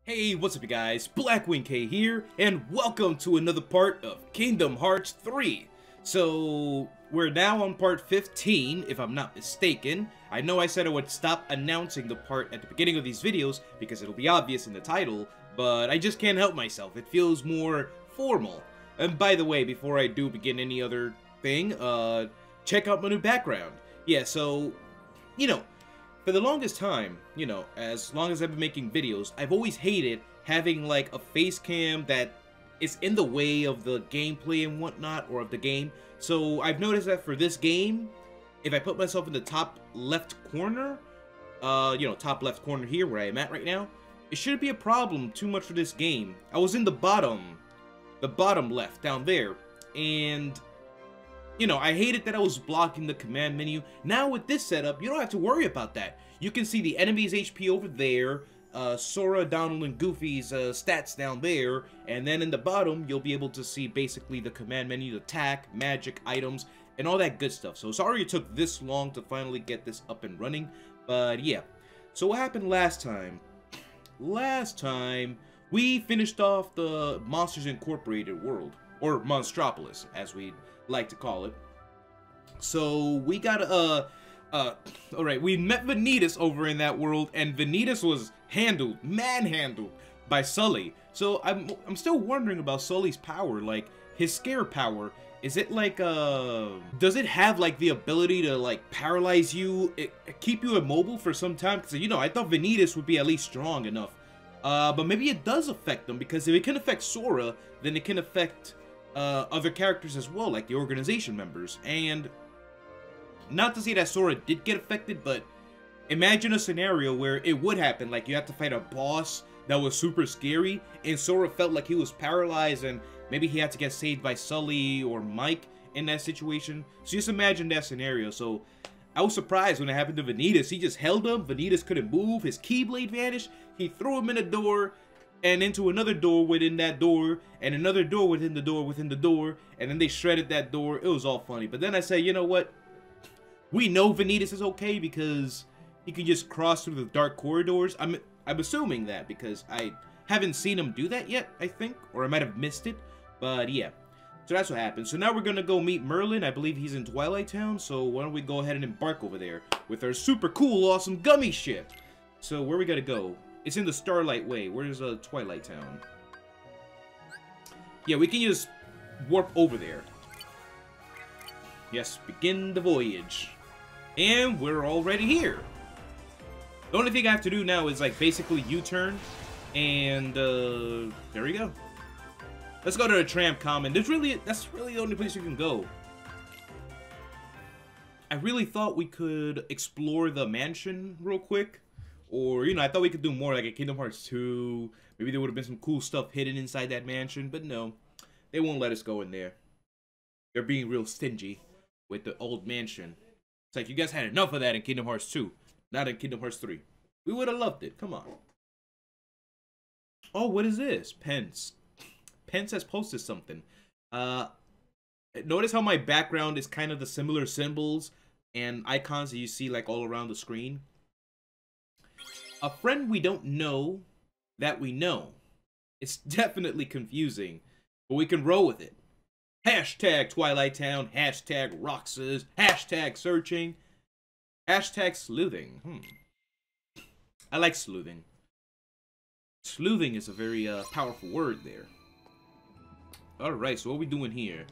Hey, what's up you guys? Blackwing K here, and welcome to another part of Kingdom Hearts 3. So, we're now on part 15, if I'm not mistaken. I know I said I would stop announcing the part at the beginning of these videos, because it'll be obvious in the title, but I just can't help myself. It feels more formal. And by the way, before I do begin any other thing, check out my new background. Yeah, so, for the longest time, as long as I've been making videos, I've always hated having like a face cam that is in the way of the gameplay and whatnot, or of the game. So I've noticed that for this game, if I put myself in the top left corner, top left corner here where I am at right now, it shouldn't be a problem too much for this game. I was in the bottom left down there, and I hated that I was blocking the command menu. Now with this setup, you don't have to worry about that. You can see the enemy's HP over there, Sora, Donald, and Goofy's stats down there, and then in the bottom, you'll be able to see basically the command menu, attack, magic, items, and all that good stuff. So sorry it took this long to finally get this up and running, but yeah. So what happened last time? Last time, we finished off the Monsters Incorporated world, or Monstropolis, as we like to call it. So we got alright, we met Vanitas over in that world, and Vanitas was manhandled by Sully. So I'm still wondering about Sully's power, like his scare power. Is it like does it have like the ability to like paralyze you, keep you immobile for some time? Because I thought Vanitas would be at least strong enough. But maybe it does affect them, because if it can affect Sora, then it can affect other characters as well, like the organization members. And not to say that Sora did get affected, but imagine a scenario where it would happen, like you have to fight a boss that was super scary, and Sora felt like he was paralyzed, and maybe he had to get saved by Sully or Mike in that situation. So just imagine that scenario. So I was surprised when it happened to Vanitas. He just held him, Vanitas couldn't move, his Keyblade vanished, he threw him in a door, and into another door within that door, and another door within the door, and then they shredded that door. It was all funny. But then I said, you know what? We know Vanitas is okay because he can just cross through the dark corridors. I'm assuming that, because I haven't seen him do that yet, I think, or I might have missed it. But yeah, so that's what happened. So now we're gonna go meet Merlin. I believe he's in Twilight Town, so why don't we go ahead and embark over there with our super cool, awesome gummy ship. So where we gotta go? It's in the Starlight Way. Where's Twilight Town? Yeah, we can just warp over there. Yes, begin the voyage. And we're already here. The only thing I have to do now is like basically U-turn, and there we go. Let's go to the Tramp Common. That's really the only place you can go. I really thought we could explore the mansion real quick. Or, I thought we could do more like a Kingdom Hearts 2. Maybe there would have been some cool stuff hidden inside that mansion. But no, they won't let us go in there. They're being real stingy with the old mansion. It's like, you guys had enough of that in Kingdom Hearts 2. Not in Kingdom Hearts 3. We would have loved it. Come on. Oh, what is this? Pence. Pence has posted something. Notice how my background is kind of the similar symbols and icons that you see like all around the screen? A friend we don't know that we know. It's definitely confusing, but we can roll with it. Hashtag Twilight Town, hashtag Roxas, hashtag searching, hashtag sleuthing. I like sleuthing. Sleuthing is a very powerful word there. Alright, so what are we doing here?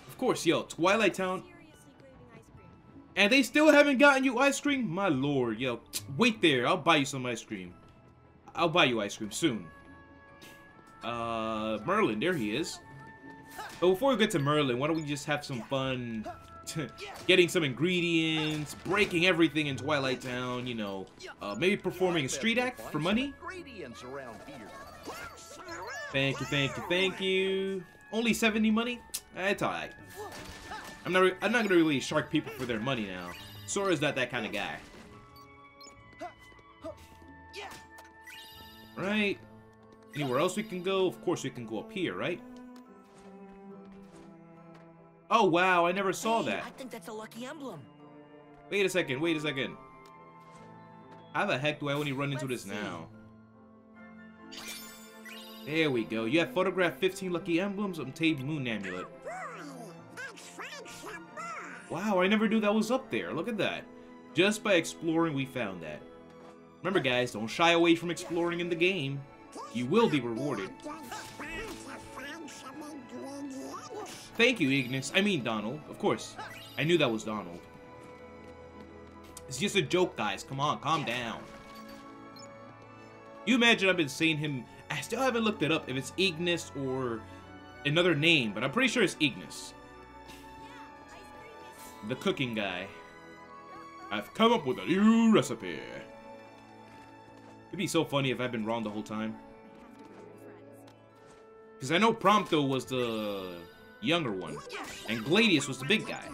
Of course, Twilight Town. And they still haven't gotten you ice cream? My lord, wait there. I'll buy you some ice cream. I'll buy you ice cream soon. Merlin, there he is. But before we get to Merlin, why don't we just have some fun getting some ingredients, breaking everything in Twilight Town, maybe performing a street act for money? Thank you. Only 70 money? That's alright. I'm not gonna really shark people for their money now. Sora's not that kind of guy. Right. Anywhere else we can go? Of course we can go up here, right? Oh wow, I never saw that. I think that's a lucky emblem. Wait a second. How the heck do I only run into this now? There we go. You have photographed 15 lucky emblems, obtained moon amulet. Wow, I never knew that was up there. Look at that. Just by exploring, we found that. Remember, guys, don't shy away from exploring in the game. You will be rewarded. Thank you, Ignis. I mean, Donald. Of course. I knew that was Donald. It's just a joke, guys. Come on, calm down. You imagine I've been saying him... I still haven't looked it up if it's Ignis or another name, but I'm pretty sure it's Ignis. The cooking guy. I've come up with a new recipe. It'd be so funny if I've been wrong the whole time. Because I know Prompto was the younger one, and Gladius was the big guy,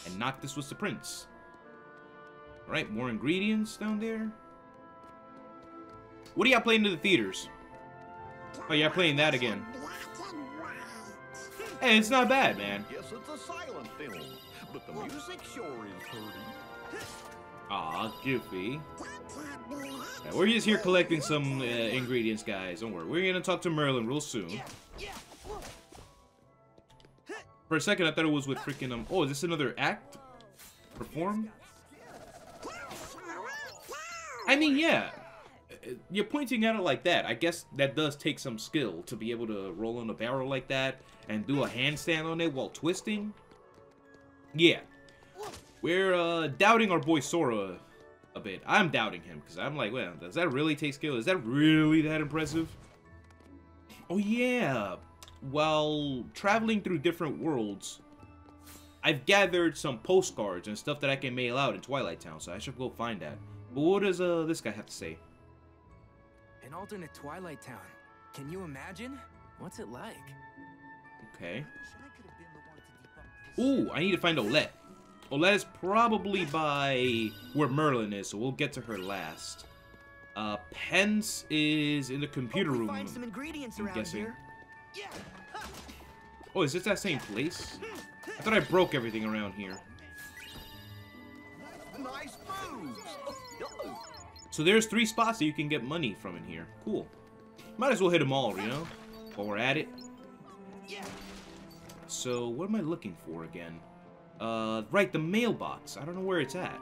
and Noctis was the prince. Alright, more ingredients down there. What are y'all playing to the theaters? Oh, you're playing that again. Hey, it's not bad, man. Yes, it's a silent film, but the music sure is pretty. Aw, Goofy. Yeah, we're just here collecting some ingredients, guys. Don't worry. We're gonna talk to Merlin real soon. For a second, I thought it was with freaking oh, is this another act? Perform? I mean, yeah. You're pointing at it like that. I guess that does take some skill to be able to roll in a barrel like that and do a handstand on it while twisting. Yeah. We're doubting our boy Sora a bit. I'm doubting him because I'm like, well, does that really take skill? Is that really that impressive? Oh yeah. While traveling through different worlds, I've gathered some postcards and stuff that I can mail out in Twilight Town, so I should go find that. But what does this guy have to say? An alternate Twilight Town. Can you imagine? What's it like? Okay. Ooh, I need to find Olette. Olette is probably by where Merlin is, so we'll get to her last. Pence is in the computer room. Find some ingredients I'm around guessing. here. Oh, is this that same place? I thought I broke everything around here. Nice moves. So there's 3 spots that you can get money from in here. Cool. Might as well hit them all, you know? While we're at it. So, what am I looking for again? Right, the mailbox. I don't know where it's at.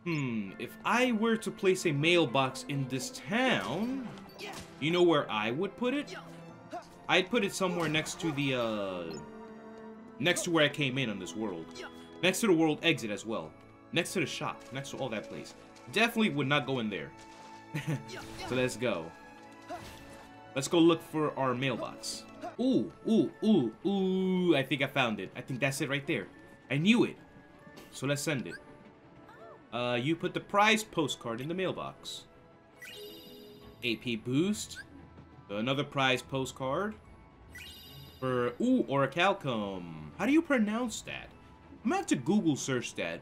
If I were to place a mailbox in this town, you know where I would put it? I'd put it somewhere next to the, next to where I came in on this world. Next to the world exit as well. Next to the shop. Next to all that place. Definitely would not go in there. So let's go. Let's go look for our mailbox. Ooh, ooh, ooh, ooh. I think I found it. I think that's it right there. I knew it. So let's send it. You put the prize postcard in the mailbox. AP boost. Another prize postcard. For, ooh, Orichalcum. How do you pronounce that? I'm gonna have to Google search that.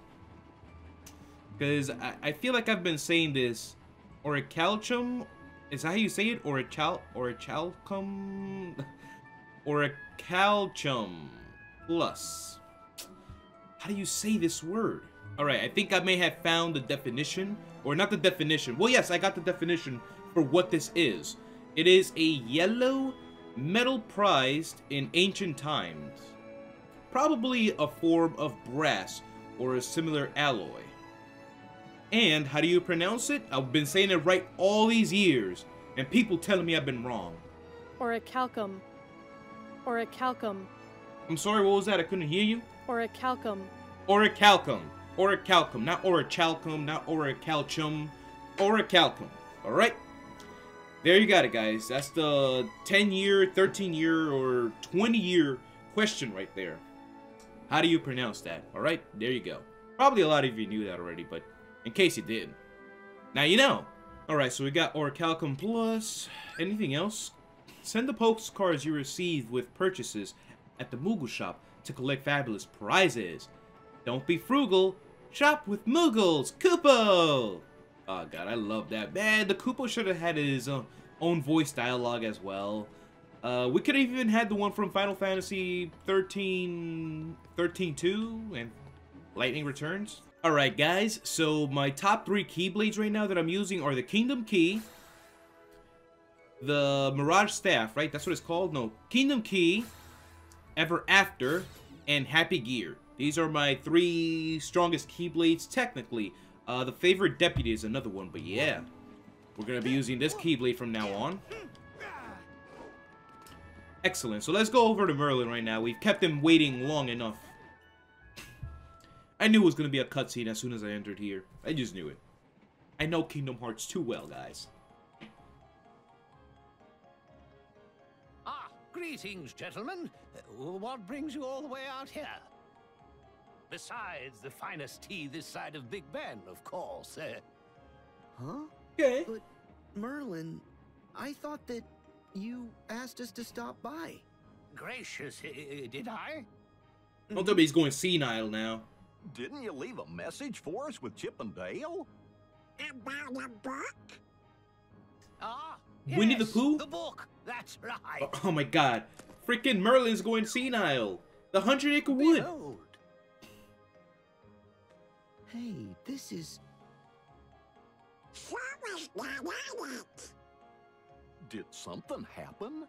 Because I feel like I've been saying this. Orichalcum? Is that how you say it? Orichalcum? Orichalcum plus. How do you say this word? Alright, I think I may have found the definition. Or not the definition. Well, yes, I got the definition for what this is. It is a yellow metal prized in ancient times. Probably a form of brass or a similar alloy. And how do you pronounce it? I've been saying it right all these years, and people telling me I've been wrong. Orichalcum. Orichalcum. I'm sorry, what was that? I couldn't hear you. Orichalcum. Orichalcum. Orichalcum. Not orichalcum, not orichalcum. Orichalcum. Alright? There you got it, guys. That's the 10-year, 13-year, or 20-year question right there. How do you pronounce that? Alright? There you go. Probably a lot of you knew that already, but in case you did, now you know. Alright, so we got Orichalcum plus. Anything else? Send the postcards you received with purchases at the Moogle shop to collect fabulous prizes. Don't be frugal. Shop with Moogles. Koopo! Oh god, I love that. Man, the Koopo should have had his own voice dialogue as well. We could have even had the one from Final Fantasy 13-2 and Lightning Returns. Alright guys, so my top 3 Keyblades right now that I'm using are the Kingdom Key, the Mirage Staff, right? That's what it's called? No. Kingdom Key, Ever After, and Happy Gear. These are my 3 strongest Keyblades technically. The Favorite Deputy is another one, but yeah. We're going to be using this Keyblade from now on. Excellent. So let's go over to Merlin right now. We've kept him waiting long enough. I knew it was going to be a cutscene as soon as I entered here. I just knew it. I know Kingdom Hearts too well, guys. Ah, greetings, gentlemen. What brings you all the way out here? Besides the finest tea this side of Big Ben, of course. Huh? Okay. But, Merlin, I thought that you asked us to stop by. Gracious, did I? Don't tell me he's going senile now. Didn't you leave a message for us with Chip and Dale? About a book? Ah, Winnie the yes, Pooh? the book. That's right. Oh my god. Freaking Merlin's going senile. The 100-Acre Wood. Behold. Hey, this is... Someone's not on it. Did something happen?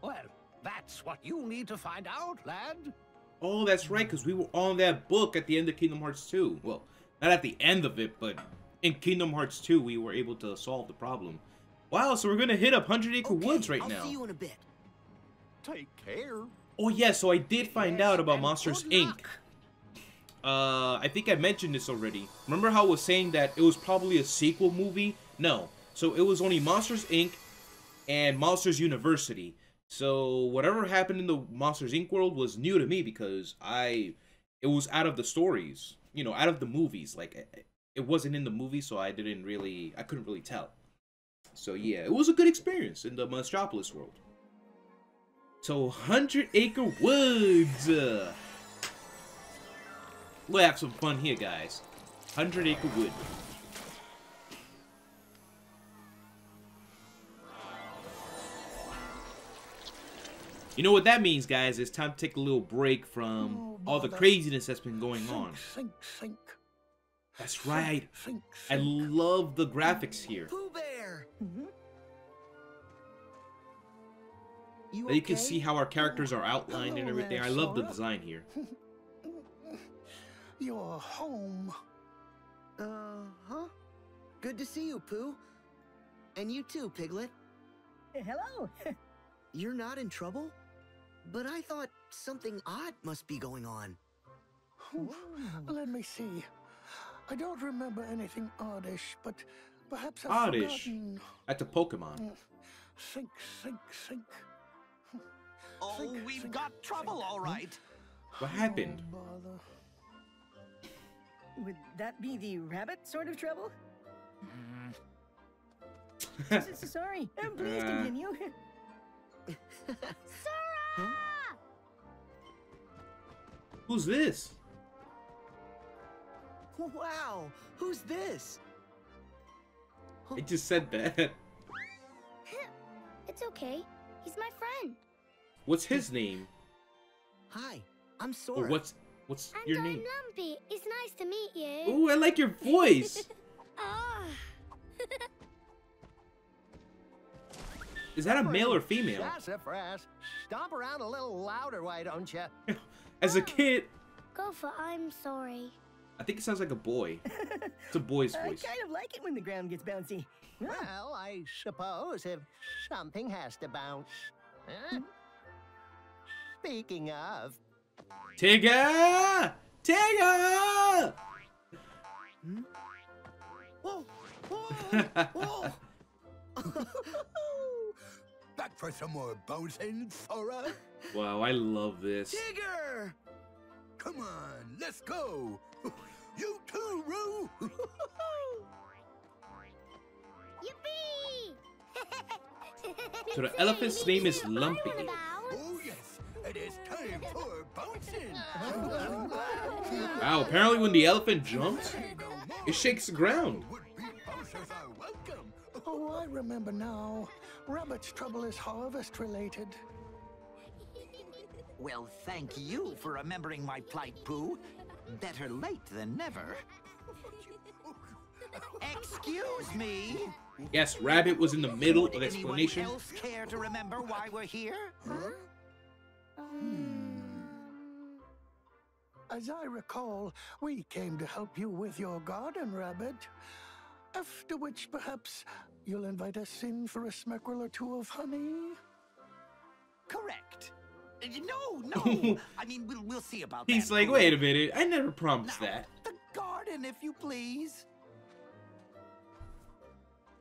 Well, that's what you need to find out, lad. Oh, that's right, because we were on that book at the end of Kingdom Hearts 2. Well, not at the end of it, but in Kingdom Hearts 2, we were able to solve the problem. Wow, so we're going to hit up 100-Acre Woods right I'll now. see you in a bit. Take care. Oh, yeah, so I did find out about and Monsters, good Inc. luck. I think I mentioned this already. Remember how I was saying that it was probably a sequel movie? No. So it was only Monsters, Inc. and Monsters University. So whatever happened in the Monsters, Inc. world was new to me because it was out of the stories. You know, out of the movies. Like, it wasn't in the movie, so I couldn't really tell. So yeah, it was a good experience in the Monstropolis world. So 100-Acre Woods. We'll have some fun here, guys. 100-Acre Wood. You know what that means, guys? It's time to take a little break from all the craziness that's been going on. Sink. That's right. Sink. I love the graphics here. Pooh Bear! You can see how our characters are outlined and everything. I love the design here. You're home. Uh-huh. Good to see you, Pooh. And you too, Piglet. Hello. You're not in trouble? But I thought something odd must be going on. Let me see. I don't remember anything oddish, but perhaps I've Oddish. forgotten. That's a Pokemon. Sink. Oh, we've got trouble, all right. What happened? Oh, bother. Would that be the rabbit sort of trouble? Sorry. Please continue. Who's this? Wow, who's this? I just said that. It's okay. He's my friend. What's his name? Hi, I'm Or Sora. what's And your I'm name? Lumpy. It's nice to meet you. Ooh, I like your voice. Ah. Is that a male or female? Sassafras. Stomp around a little louder, why don't you? As a kid, Go for I'm sorry. I think it sounds like a boy. It's a boy's I voice. kind of like it when the ground gets bouncy. Well, I suppose if something has to bounce. Huh? Speaking of, Tigger! Tigger! Whoa, whoa, whoa. back for some more bouncing, Sora? Wow, I love this. Tigger! Come on, let's go. You too, Roo. Yippee! So the elephant's name is Lumpy. Oh yes, it is time for bouncing. Wow, apparently when the elephant jumps, it shakes the ground. Would-be bouncers are welcome. Oh, I remember now. Rabbit's trouble is harvest related. Well, thank you for remembering my plight, Pooh. Better late than never. Excuse me? Yes, Rabbit was in the middle of explanation. Anyone else care to remember why we're here? As I recall, we came to help you with your garden, Rabbit. After which, perhaps, you'll invite us in for a smackerel or two of honey? Correct. No. I mean, we'll see about that. He's like, Pooh. wait a minute, I never promised Now, that. The garden, if you please.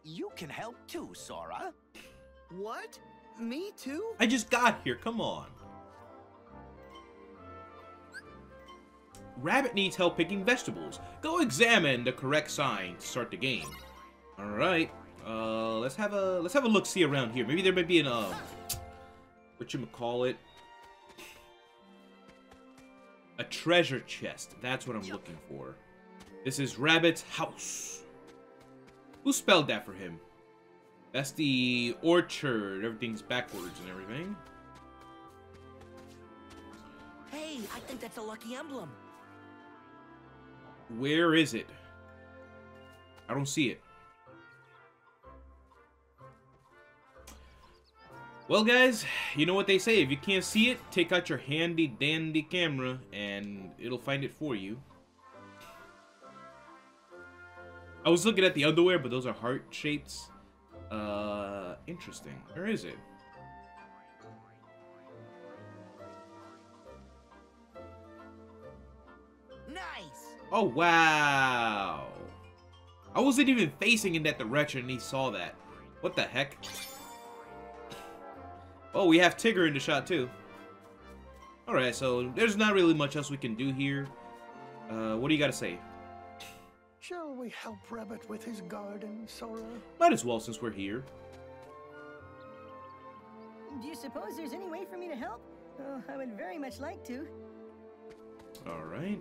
You can help too, Sora. What? Me too? I just got here, come on. Rabbit needs help picking vegetables. Go examine the correct sign to start the game. Alright. Let's have a look-see around here. Maybe there might be an whatchamacallit? A treasure chest. That's what I'm looking for. This is Rabbit's house. Who spelled that for him? That's the orchard. Everything's backwards and everything. Hey, I think that's a lucky emblem. Where is it? I don't see it. Well, guys, you know what they say. If you can't see it, take out your handy-dandy camera, and it'll find it for you. I was looking at the underwear, but those are heart shapes. Interesting. Where is it? Nice. Oh, wow. I wasn't even facing in that direction, and he saw that. What the heck? Oh, we have Tigger in the shot, too. Alright, so there's not really much else we can do here. What do you got to say? Shall we help Rabbit with his garden, Sora? Might as well, since we're here. Do you suppose there's any way for me to help? Oh, I would very much like to. Alright.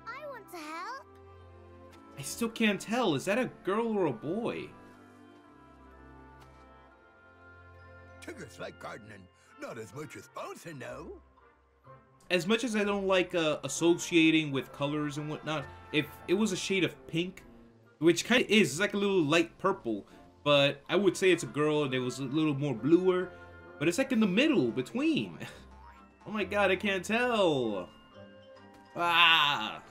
I want to help. I still can't tell. Is that a girl or a boy? Tigger's like gardening, not as much as bouncing, no. As much as I don't like associating with colors and whatnot, if it was a shade of pink, which kind of is, it's like a little light purple, but I would say it's a girl and it was a little more bluer, but it's like in the middle, between. Oh my god, I can't tell. Ah!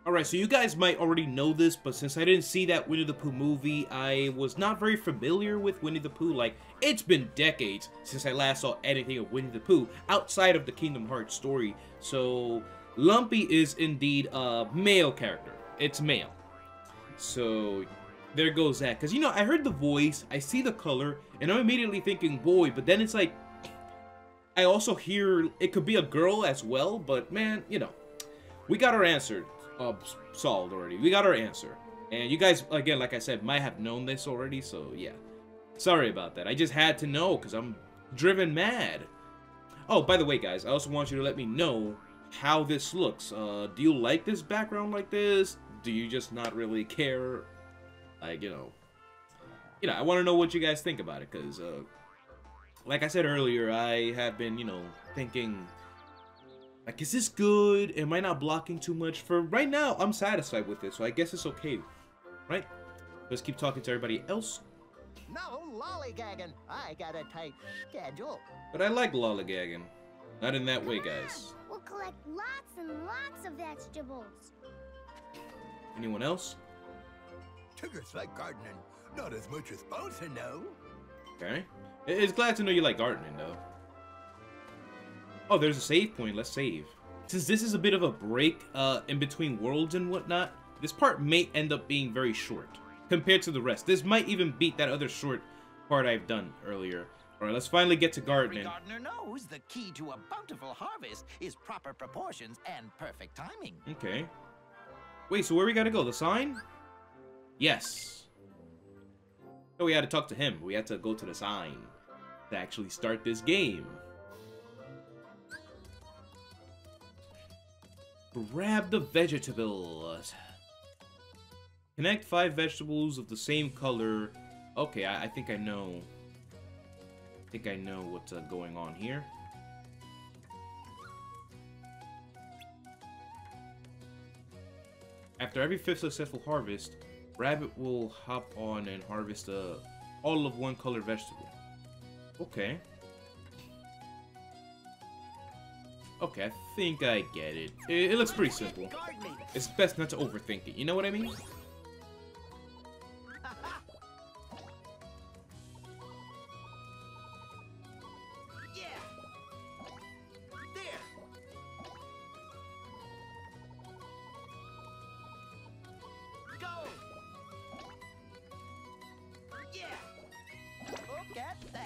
Alright, so you guys might already know this, but since I didn't see that Winnie the Pooh movie, I was not very familiar with Winnie the Pooh. Like, it's been decades since I last saw anything of Winnie the Pooh outside of the Kingdom Hearts story. So, Lumpy is indeed a male character. It's male. So, there goes that. Because, you know, I heard the voice, I see the color, and I'm immediately thinking boy, but then it's like, I also hear it could be a girl as well, but man, you know, we got our answer. Solved already. We got our answer. And you guys, again, like I said, might have known this already, so yeah. Sorry about that. I just had to know, because I'm driven mad. Oh, by the way, guys, I also want you to let me know how this looks. Do you like this background like this? Do you just not really care? Like, you know, I want to know what you guys think about it, because, like I said earlier, I have been, you know, thinking... like, is this good? Am I not blocking too much? For right now, I'm satisfied with it, so I guess it's okay. Right? Let's keep talking to everybody else. No lollygagging. I got a tight schedule. But I like lollygagging. Not in that way, guys. We'll collect lots and lots of vegetables. Anyone else? Tigger's like gardening, not as much as bouncing, no. Okay. It's glad to know you like gardening, though. Oh, there's a save point. Let's save. Since this is a bit of a break in between worlds and whatnot, this part may end up being very short compared to the rest. This might even beat that other short part I've done earlier. All right, let's finally get to gardening. Every gardener knows the key to a bountiful harvest is proper proportions and perfect timing. Okay. Wait, so where we gotta go? The sign? Yes. So we had to talk to him. We had to go to the sign to actually start this game. Grab the vegetables. Connect 5 vegetables of the same color. Okay, I think I know. think I know what's going on here. After every 5th successful harvest, Rabbit will hop on and harvest all of one colored vegetable. Okay. Okay, I think I get it. It looks pretty simple. It's best not to overthink it, you know what I mean?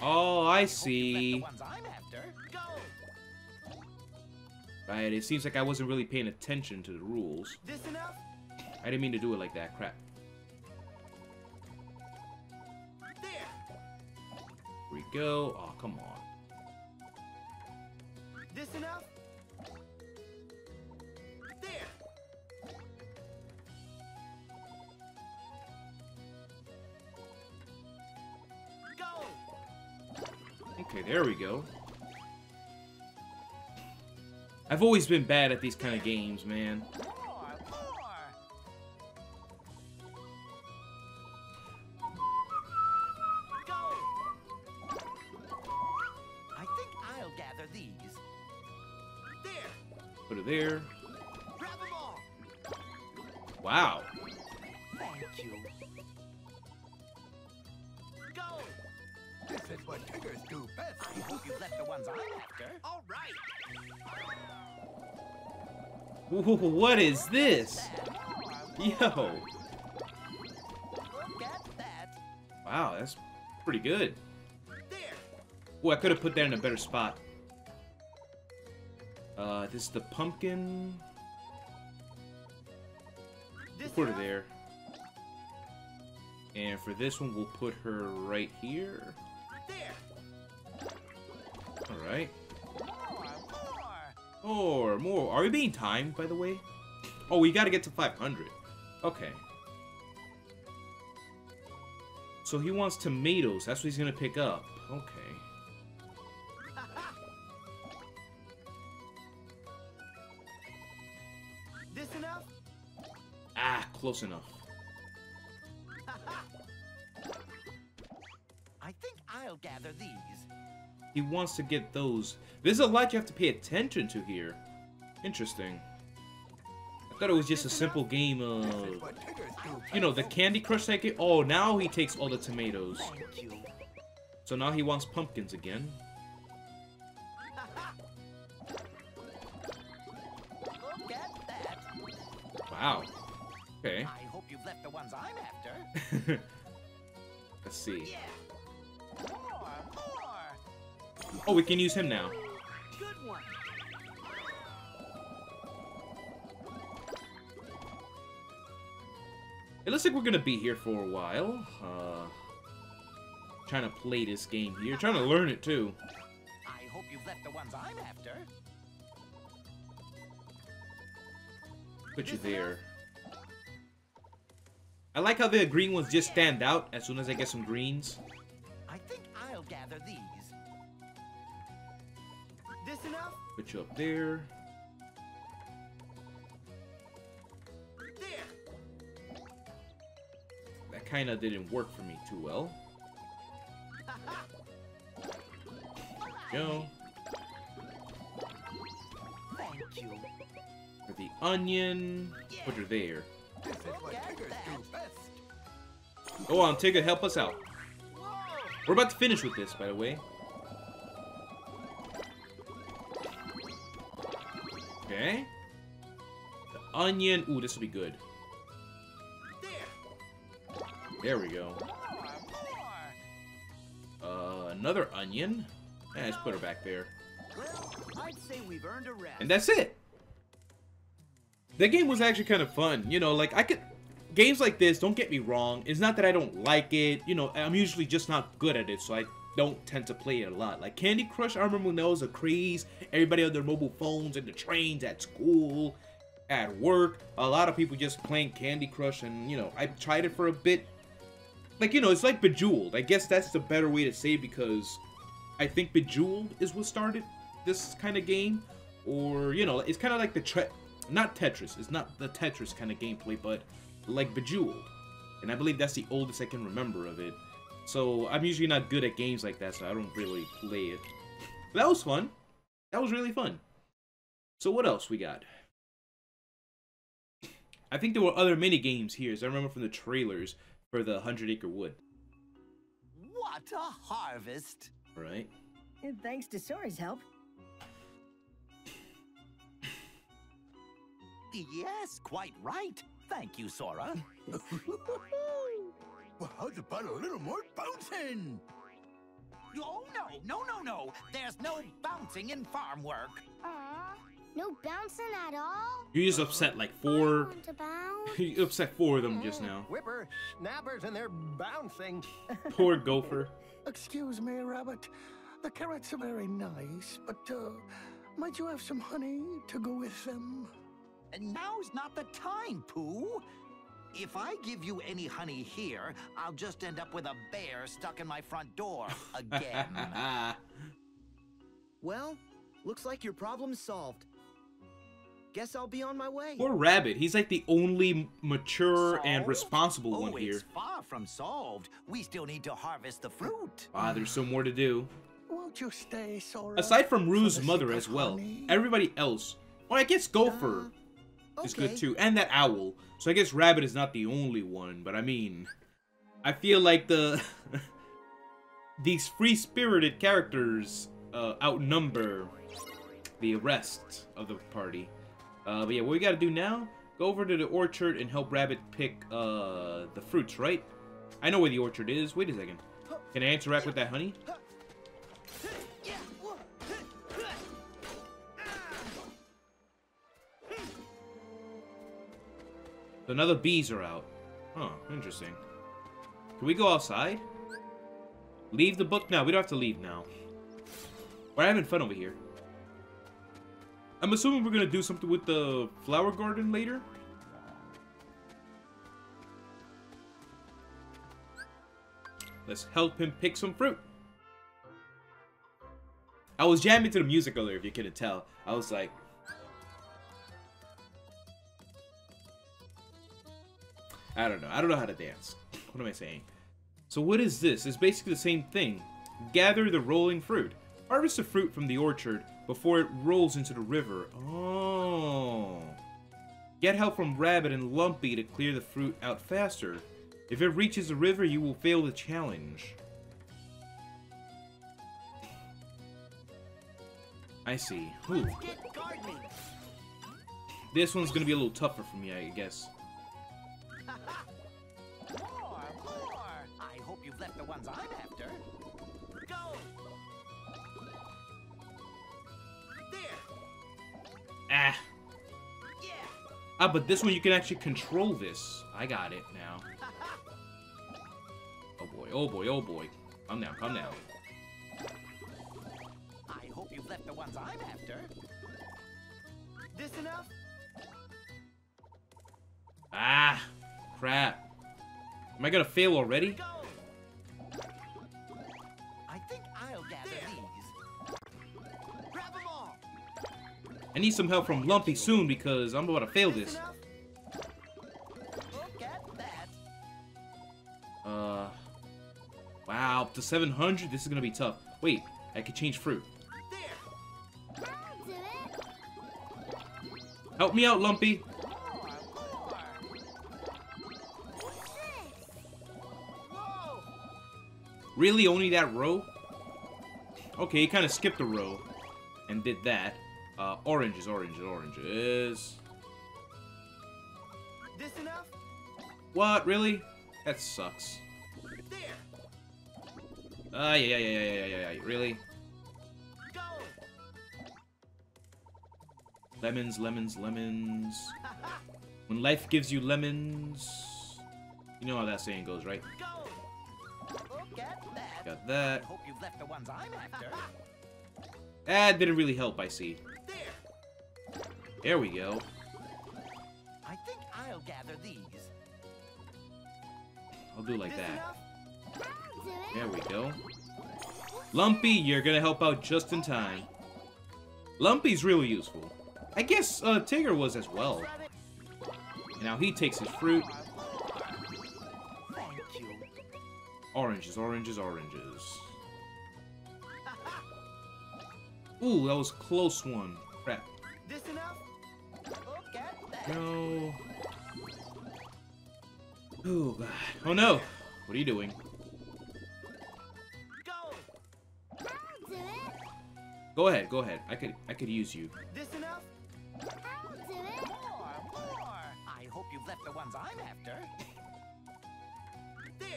Oh, I see. Right, it seems like I wasn't really paying attention to the rules. I didn't mean to do it like that. Crap. Here we go. Oh, come on. This enough? There. Go. Okay, there we go. I've always been bad at these kind of games, man. I think I'll gather these. There. Put it there. Grab them all. Wow. Thank you. Go. This is what Tiggers do best. I hope you left the ones I'm after. All right. Ooh, what is this? Yo. Look at that. Wow, that's pretty good. There. Oh, I could have put that in a better spot. This is the pumpkin. We'll put her there. And for this one, we'll put her right here. There. Alright. More. Are we being timed, by the way? Oh, we gotta get to 500. Okay. So he wants tomatoes. That's what he's gonna pick up. Okay. This enough? Ah, close enough. I think I'll gather these. He wants to get those. There's a lot you have to pay attention to here. Interesting. I thought it was just a simple game of, you know, the Candy Crush type game. Oh, now he takes all the tomatoes. Thank you. So now he wants pumpkins again. Look at that. Wow. Okay. I hope you've left the ones I'm after. Let's see. Yeah. More. Oh, we can use him now. Good one. It looks like we're gonna be here for a while. Trying to play this game here. Trying to learn it too. I hope you've left the ones I'm after. Put you there. I like how the green ones just stand out as soon as I get some greens. I think I'll gather these. This enough? Put you up there. There. That kind of didn't work for me too well. Go. Thank you. For the onion, put her there. This is what Tiggers do best. Go on, Tigger, help us out. We're about to finish with this, by the way. Okay. The onion. Ooh, this will be good. There. There we go. Another onion. Yeah, let's put her back there. Well, I'd say we've earned a rest. And that's it. That game was actually kind of fun. You know, like, I could... Games like this, don't get me wrong. It's not that I don't like it. You know, I'm usually just not good at it, so I don't tend to play it a lot. Like, Candy Crush, I remember when that was a craze. Everybody on their mobile phones, in the trains, at school, at work. A lot of people just playing Candy Crush, and, you know, I tried it for a bit. Like, you know, it's like Bejeweled. I guess that's the better way to say it because I think Bejeweled is what started this kind of game. Or, you know, it's kind of like the not Tetris. It's not the Tetris kind of gameplay, but like Bejeweled. And I believe that's the oldest I can remember of it. So I'm usually not good at games like that, so I don't really play it. But that was fun. That was really fun. So what else we got? I think there were other mini games here, as I remember from the trailers for the 100 Acre Wood. What a harvest! Right. And thanks to Sora's help. Yes, quite right. Thank you, Sora. Well, how's about a little more bouncing? Oh, no. There's no bouncing in farm work. Aw, no bouncing at all? You just upset like I 4. want to bounce. You upset 4 of them just now. Whipper snappers and they're bouncing. Poor Gopher. Excuse me, Rabbit. The carrots are very nice, but might you have some honey to go with them? Now's not the time, Pooh. If I give you any honey here, I'll just end up with a bear stuck in my front door again. Well, looks like your problem's solved. Guess I'll be on my way. Poor Rabbit. He's like the only mature and Solved? responsible one here. It's far from solved. We still need to harvest the fruit. Ah, there's still more to do. Won't you stay, Sora? Aside from for Rue's the mother sake as of well, honey? everybody else. Well, I guess Gopher is good okay. too, and that owl. So I guess Rabbit is not the only one, but I mean, I feel like these free-spirited characters outnumber the rest of the party. But yeah, what we gotta do now? Go over to the orchard and help Rabbit pick the fruits, right? I know where the orchard is. Wait a second. Can I interact with that honey? So now the bees are out. Huh, interesting. Can we go outside? Leave the book now. We don't have to leave now. We're having fun over here. I'm assuming we're going to do something with the flower garden later. Let's help him pick some fruit. I was jamming to the music earlier, if you couldn't tell. I was like... I don't know. I don't know how to dance. What am I saying? So what is this? It's basically the same thing. Gather the rolling fruit. Harvest the fruit from the orchard before it rolls into the river. Oh. Get help from Rabbit and Lumpy to clear the fruit out faster. If it reaches the river, you will fail the challenge. I see. Ooh. Let's get gardening. This one's gonna be a little tougher for me, I guess. More. I hope you've left the ones I'm after. Go. There. Ah. Yeah. Ah, but this one you can actually control this. I got it now. Oh boy, oh boy, oh boy. Calm down, calm down. I hope you've left the ones I'm after. This enough? Ah, crap. Am I gonna fail already? Go. I think I'll gather these. Grab them all. I need some help from Lumpy soon because I'm about to fail this. Enough? Look at that. Wow, up to 700? This is gonna be tough. Wait, I could change fruit. There. I'll do it. Help me out, Lumpy. More. What's this? Whoa. Really, only that row? Okay, he kind of skipped a row and did that. Oranges. This enough? What? Really? That sucks. There. Yeah. Really? Go. Lemons. When life gives you lemons... You know how that saying goes, right? Go. Look at that. Got that. Hope you've left the ones I'm after. That didn't really help, I see. There. There we go. I think I'll gather these. I'll do like This that. enough? I'll do it. There we go. What's Lumpy, you're gonna help out just in time. Lumpy's really useful. I guess Tigger was as well. Now he takes his fruit. Thank you. Oranges, oranges, oranges. Ooh, that was a close one. Crap. This enough? Look at that. No. Oh, God. Oh, no. What are you doing? Go. I'll do it. Go ahead, go ahead. I could use you. This enough? I'll do it. More. I hope you've left the ones I'm after. There.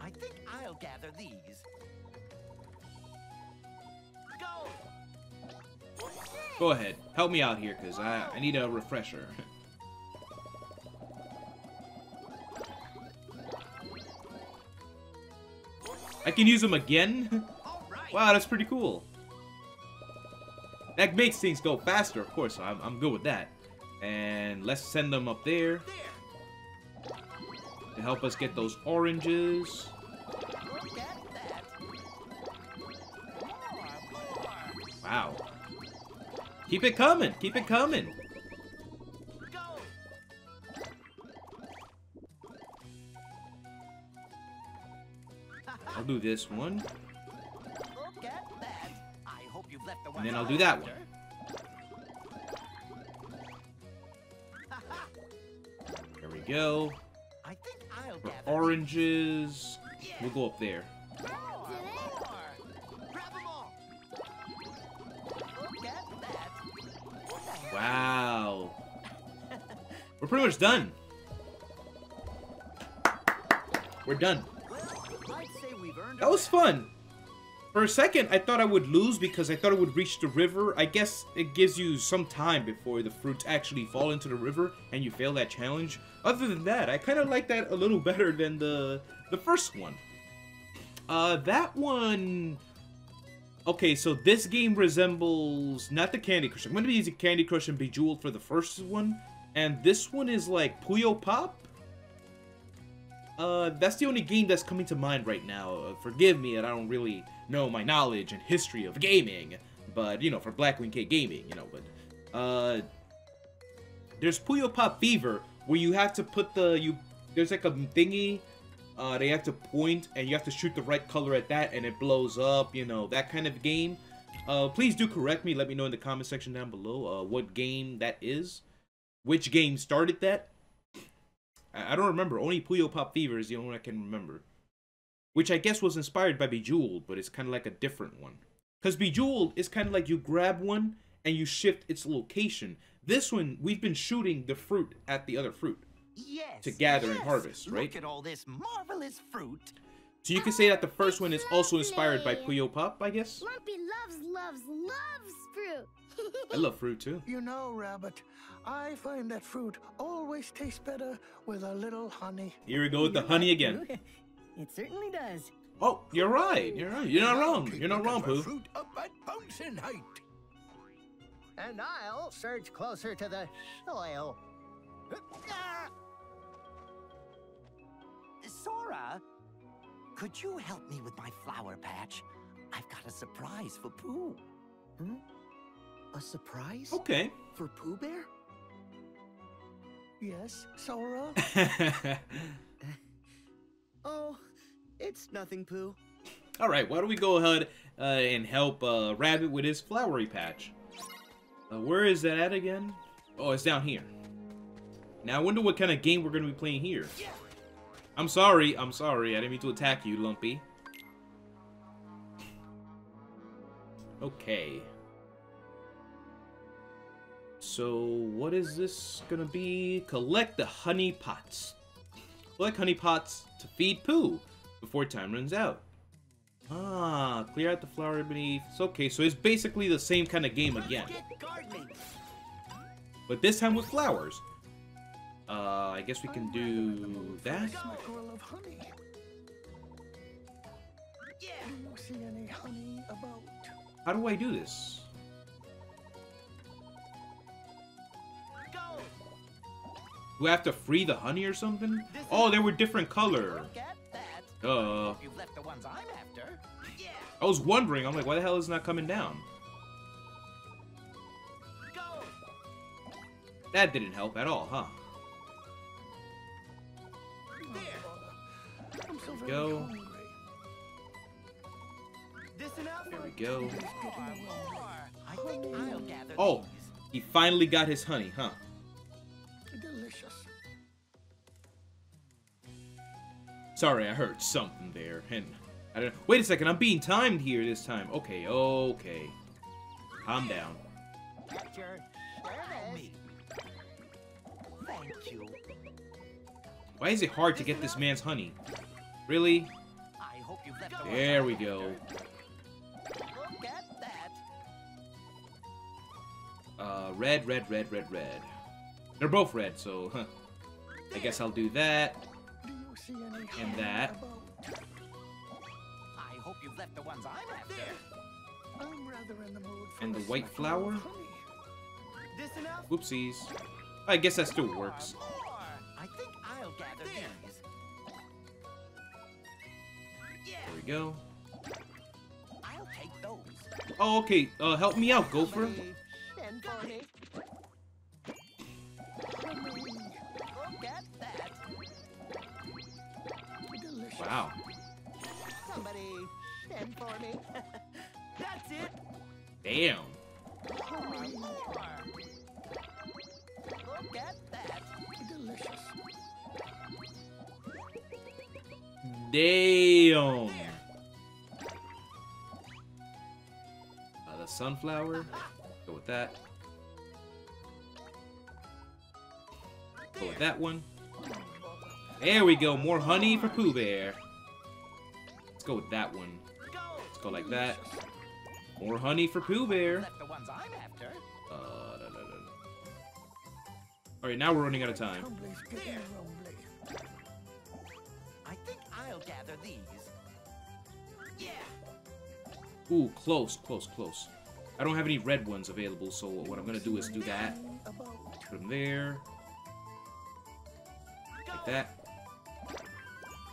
I think I'll gather these. Go. Go ahead. Help me out here, because I need a refresher. I can use them again? Wow, that's pretty cool. That makes things go faster, of course, so I'm good with that. And let's send them up there to help us get those oranges. Look at that. More. Wow. Keep it coming, keep it coming. Go. I'll do this one, Look at that. I hope you've left the ones and then I'll I'm do that after. one. There we go. I think I'll For gather oranges, we'll go up there. More. Grab 'em all. Look at that. Wow. We're pretty much done. We're done. I'd say we've earned That was fun. For a second, I thought I would lose because I thought it would reach the river. I guess it gives you some time before the fruits actually fall into the river and you fail that challenge. Other than that, I kind of like that a little better than the first one. That one... Okay, so this game resembles not the Candy Crush. I'm going to be using Candy Crush and Bejeweled for the first one. And this one is like Puyo Pop. That's the only game that's coming to mind right now. Forgive me that I don't really know my knowledge and history of gaming. But, you know, for Blackwing K Gaming, you know, but... there's Puyo Pop Fever, where you have to put there's like a thingy, they have to point, and you have to shoot the right color at that, and it blows up, you know, that kind of game. Please do correct me, let me know in the comment section down below, what game that is. Which game started that? I don't remember. Only Puyo Pop Fever is the only one I can remember. Which I guess was inspired by Bejeweled, but it's kind of like a different one. Because Bejeweled is kind of like you grab one and you shift its location. This one, we've been shooting the fruit at the other fruit. Yes, to gather and harvest, right? Look at all this marvelous fruit. So you can say that the first one is also inspired by Puyo Pop, I guess? Lumpy loves fruit. I love fruit too. You know, Rabbit, I find that fruit always tastes better with a little honey. Here we go with the honey again. It certainly does. Oh, you're right. You're right. You're not wrong. You're not wrong, Pooh. Fruit up at bouncing height. And I'll surge closer to the soil. Sora, could you help me with my flower patch? I've got a surprise for Pooh. A surprise? Okay. For Pooh Bear? Yes, Sora? Oh, it's nothing, Pooh. Alright, why don't we go ahead and help Rabbit with his flowery patch. Where is that at again? Oh, it's down here. Now, I wonder what kind of game we're going to be playing here. I'm sorry. I didn't mean to attack you, Lumpy. Okay. So, what is this going to be? Collect the honey pots. Collect honey pots to feed Pooh before time runs out. Ah, clear out the flower beneath. It's okay, so it's basically the same kind of game again. But this time with flowers. I guess we can do that. Smackerel of honey. Do you see any honey about? How do I do this? Do I have to free the honey or something? Oh, they were different color. ones I'm after. Yeah. I was wondering, I'm like, why the hell is it not coming down? Go. That didn't help at all, huh? I'm so There we very go. hungry. This enough? There we go. More. I think I'll gather Oh, these. he finally got his honey, huh? Delicious. Sorry, I heard something there, and I don't. Wait a second, I'm being timed here this time. Okay, okay. Calm down. At your Allow service. me. Thank you. Why is it hard to get this man's honey? Really? I hope you've left the There ones we I'm go. after. Look at that. Red, red, red, red, red. They're both red, so huh. I guess I'll do that. Do you see any And honey that. about? I hope you've left the ones I'm after. I'm rather in the mood for And the a white smackle of flower? honey. This enough? Whoopsies. I guess that still works. More. I think I'll gather these. Yeah. There we go. I'll take those. Oh, okay. Help me out, Gopher. Send for me. Look at that. Delicious. Wow. Somebody send for me. That's it. Damn. More. Look at that. Delicious. Damn. The sunflower. Go with that. Go with that one. There we go. More honey for Pooh Bear. Let's go with that one. Let's go like that. More honey for Pooh Bear. Left the ones I'm after. Alright, now we're running out of time. Tumbly's getting rumbly. I think I'll gather these. Yeah. Ooh, close, close, close. I don't have any red ones available, so what I'm gonna do is do that. About. Put them there. Like that.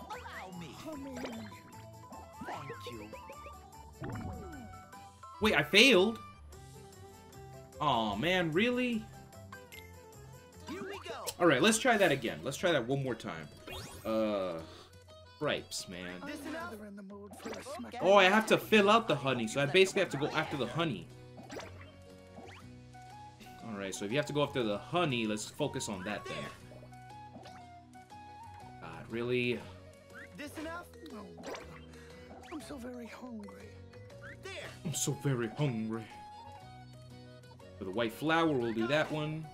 Allow me. Honey. Thank you. Wait, I failed? Aw, man, really? Here we go. Alright, let's try that again. Let's try that one more time. Stripes, man. I'm rather in the mood for a smackle. Oh, I have to fill out the honey, so I basically have to go after the honey. Alright, so if you have to go after the honey, let's focus on that then. God, really? This enough? Oh, bother. I'm so very hungry. I'm so very hungry. For the white flower, we'll do that one.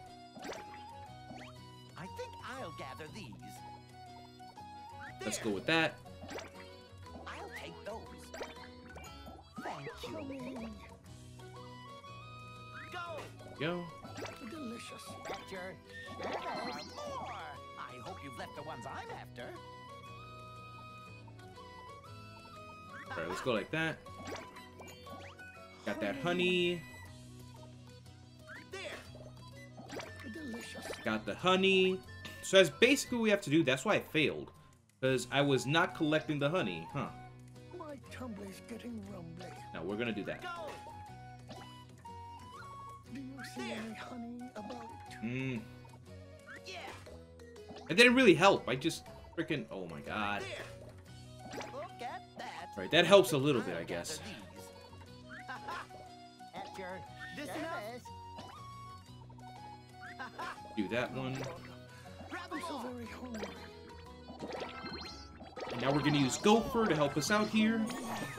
I think I'll gather these. Let's go with that. I'll take those. Thank you. Honey. Go. Go. Delicious. At your More. service. More. I hope you've left the ones I'm after. Alright, let's go like that. Got that honey. Delicious. Got the honey. So that's basically what we have to do. That's why I failed. Because I was not collecting the honey. Huh. My tumbly's getting rumbly. Now we're gonna do that. Do you see any honey about? Hmm. Yeah. It didn't really help. I just freaking... Oh my god. Look at that. Alright, that helps a little bit, I I'll guess. gather these. At your This service. Do that one. Grab I'm them so all. very hungry. And now we're gonna use Gopher to help us out here.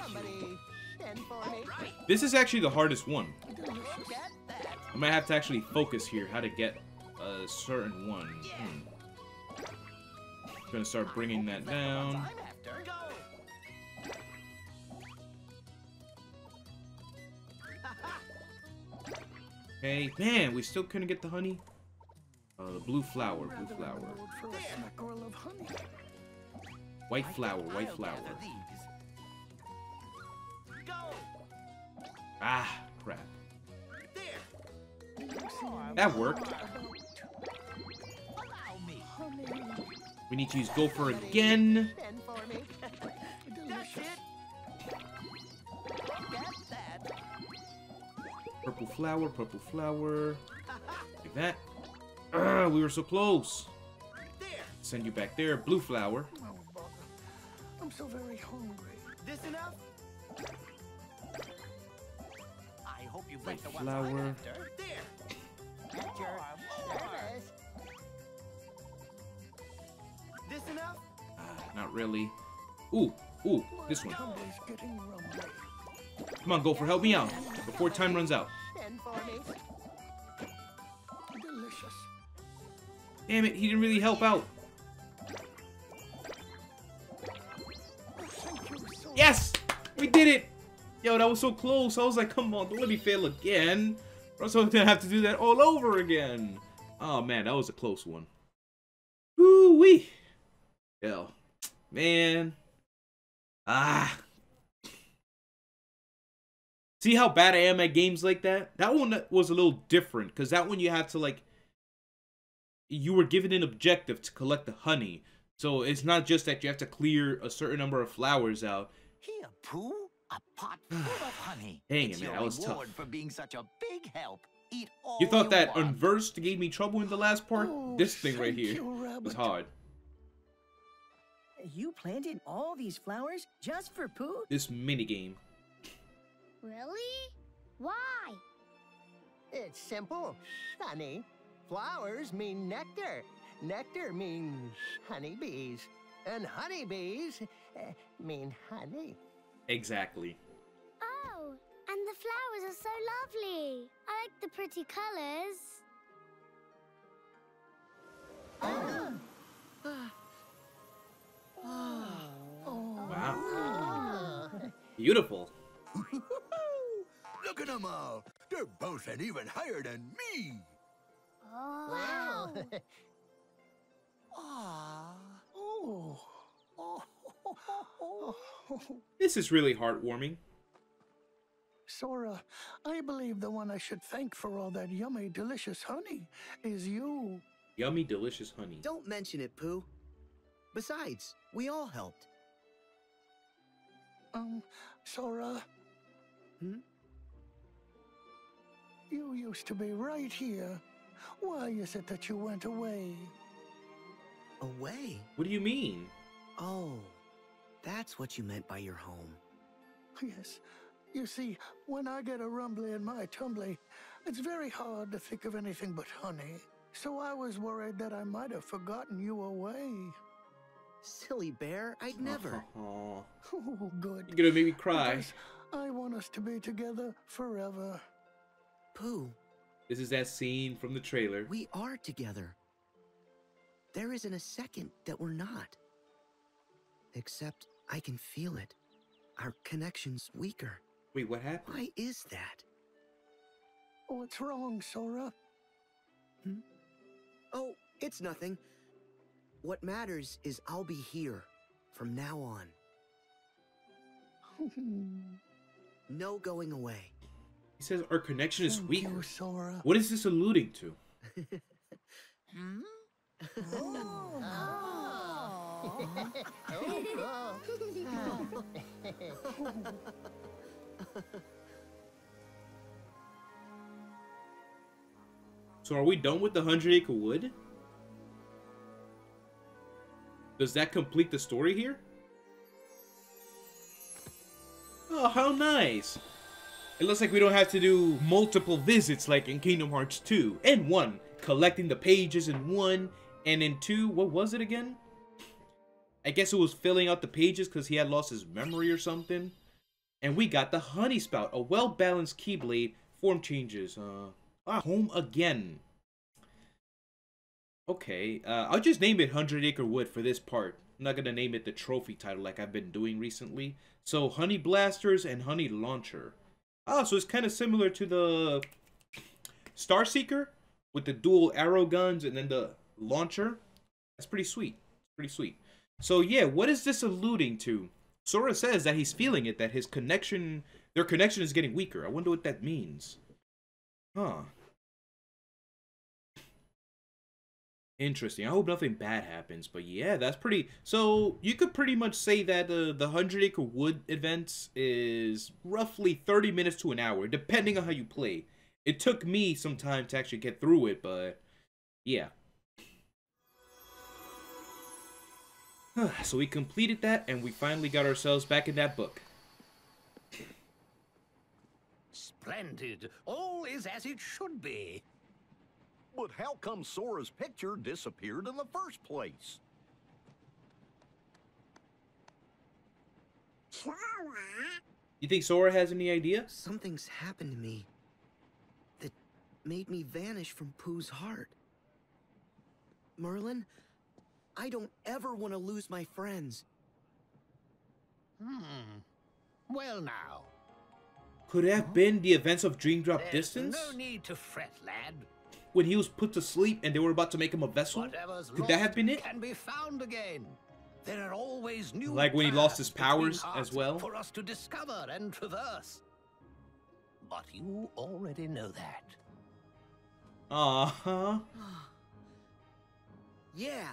Somebody send for me. This is actually the hardest one. Delicious. Look at that. I might have to actually focus here how to get a certain one. Gonna start bringing that down. I'm after. Go. Okay, man, we still couldn't get the honey. The blue flower, blue Rather in the flower. mood for a smackerel of honey. White I flower, think white I'll flower. gather these. Go. Ah, crap. Do you see any That worked. about? Allow me. Honey. We need to use Gopher again. Send for me. Delicious. That's it. purple flower. Like that. We were so close. Send you back there. Blue flower. Oh, bother. I'm so very hungry. This enough? I hope you've White got the ones I'm flower. after. There. At your service. This enough? Not really. Ooh, this one. Tumbler's getting rumbly. Come on, Gopher, help me out before time runs out. Send for me. Delicious. Damn it, he didn't really help out. Oh, thank you so Yes! We did it! Yo, that was so close. I was like, come on, don't let me fail again. Or else I'm gonna have to do that all over again. Oh man, that was a close one. Woo-wee. Yo, man. See how bad I am at games like that? That one was a little different, because that one you had to, like, you were given an objective to collect the honey. So it's not just that you have to clear a certain number of flowers out. Here, Pooh. A pot full of honey. Dang It's it, man, your that was reward tough. for being such a big help. Eat all You thought that want. unversed gave me trouble in the last part? Oh, This thing right thank here you, was Rabbit. hard. You planted all these flowers just for Pooh? This minigame. Really? Why? It's simple, honey. Flowers mean nectar. Nectar means honeybees. And honeybees mean honey. Exactly. Oh, and the flowers are so lovely. I like the pretty colors. Wow. Beautiful. Look at them all. They're boasting even higher than me. Oh. Wow. Oh. This is really heartwarming. Sora, I believe the one I should thank for all that yummy, delicious honey is you. Yummy, delicious honey. Don't mention it, Pooh. Besides, we all helped. Sora. You used to be right here. Why is it that you went away? Away? What do you mean? Oh, that's what you meant by your home. Yes. You see, when I get a rumbly in my tumbly, it's very hard to think of anything but honey. So I was worried that I might have forgotten you away. Silly bear, I'd never. Aw. Oh, good. You're gonna make me cry. Because I want us to be together forever. Pooh, This is that scene from the trailer. we are together. There isn't a second that we're not. Except I can feel it. Our connection's weaker. Wait, what happened? Why is that? What's wrong, Sora? Oh, it's nothing. What matters is I'll be here from now on. No going away. He says our connection is Thank weak. you, Sora. What is this alluding to? So are we done with the 100-acre wood? Does that complete the story here? Oh, how nice! It looks like we don't have to do multiple visits like in Kingdom Hearts 2. And 1, collecting the pages in 1, and in 2, what was it again? I guess it was filling out the pages because he had lost his memory or something. And we got the Honey Spout, a well-balanced Keyblade. Form changes. Home again. Okay, I'll just name it 100-acre wood for this part. I'm not gonna name it the trophy title like I've been doing recently. So, Honey Blasters and Honey Launcher. Ah, so it's kind of similar to the Star Seeker with the dual arrow guns and then the launcher. That's pretty sweet. Pretty sweet. So yeah, what is this alluding to? Sora says that he's feeling it, that his connection, their connection is getting weaker. I wonder what that means. Huh. Interesting. I hope nothing bad happens, but yeah, that's pretty... So, you could pretty much say that the 100-acre wood events is roughly 30 minutes to an hour, depending on how you play. It took me some time to actually get through it, but yeah. So we completed that, and we finally got ourselves back in that book. Splendid. All is as it should be. But how come Sora's picture disappeared in the first place? You think Sora has any idea? Something's happened to me that made me vanish from Pooh's heart. Merlin, I don't ever want to lose my friends. Well now. Could it have been the events of Dream Drop There's Distance? no need to fret, lad. When he was put to sleep and they were about to make him a vessel? Whatever's Could that have lost been it? can be found again. There are always new Like when he lost his paths between powers hearts as well? for us to discover and traverse. But you already know that. Uh-huh. Yeah.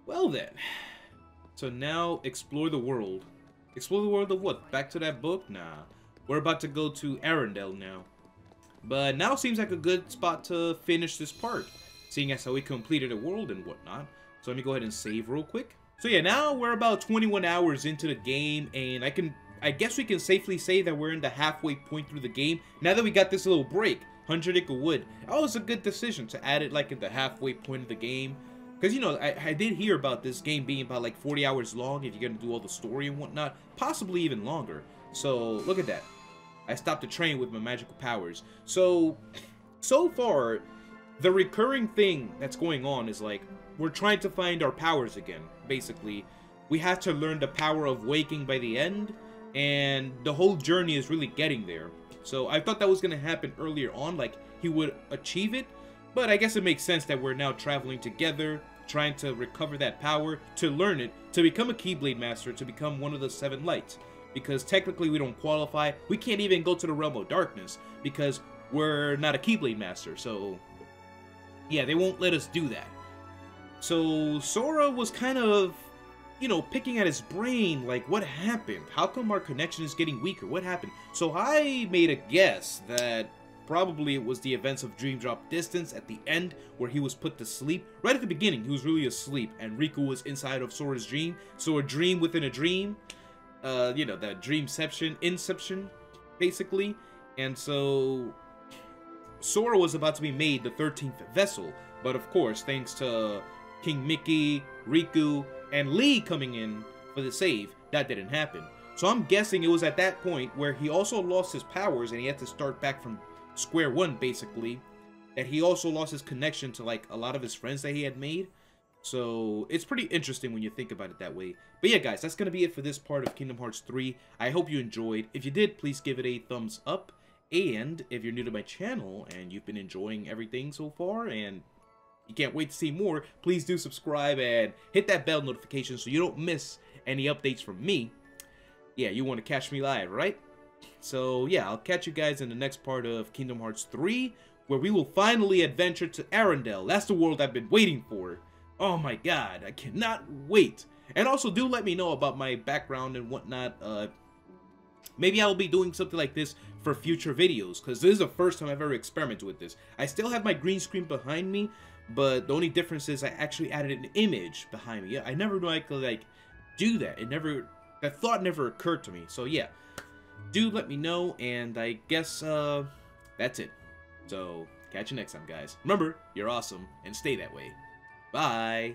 Well then. So now, explore the world. Explore the world of what? Back to that book? Nah. We're about to go to Arendelle now. But now seems like a good spot to finish this part, seeing as how we completed a world and whatnot. So let me go ahead and save real quick. So yeah, now we're about 21 hours into the game, and I guess we can safely say that we're in the halfway point through the game. Now that we got this little break, 100 Acre Wood. That was a good decision to add it like in the halfway point of the game. Because, you know, I did hear about this game being about like 40 hours long if you're going to do all the story and whatnot. Possibly even longer. So, look at that. I stopped the train with my magical powers. So far, the recurring thing that's going on is like, we're trying to find our powers again, basically. We have to learn the power of waking by the end, and the whole journey is really getting there. So I thought that was going to happen earlier on, like he would achieve it, but I guess it makes sense that we're now traveling together, trying to recover that power, to learn it, to become a Keyblade Master, to become one of the 7 lights. Because technically we don't qualify. We can't even go to the Realm of Darkness because we're not a Keyblade Master. So yeah, they won't let us do that. So Sora was kind of, you know, picking at his brain, like, what happened? How come our connection is getting weaker? What happened? So I made a guess that probably it was the events of Dream Drop Distance at the end, where he was put to sleep. Right at the beginning, he was really asleep, and Riku was inside of Sora's dream. So a dream within a dream. You know, that inception, basically. And so Sora was about to be made the 13th vessel, but of course, thanks to King Mickey, Riku, and Lee coming in for the save, that didn't happen. So I'm guessing it was at that point where he also lost his powers and he had to start back from square one, basically, that he also lost his connection to like a lot of his friends that he had made. So it's pretty interesting when you think about it that way. But yeah, guys, that's going to be it for this part of Kingdom Hearts 3. I hope you enjoyed. If you did, please give it a thumbs up. And if you're new to my channel and you've been enjoying everything so far and you can't wait to see more, please do subscribe and hit that bell notification so you don't miss any updates from me. Yeah, you want to catch me live, right? So yeah, I'll catch you guys in the next part of Kingdom Hearts 3, where we will finally adventure to Arendelle. That's the world I've been waiting for. Oh my god, I cannot wait. And also, do let me know about my background and whatnot. Maybe I'll be doing something like this for future videos, because this is the first time I've ever experimented with this. I still have my green screen behind me, but the only difference is I actually added an image behind me. Yeah, I never knew I could, like, do that. That thought never occurred to me. So yeah, do let me know, and I guess, that's it. So, catch you next time, guys. Remember, you're awesome, and stay that way. Bye!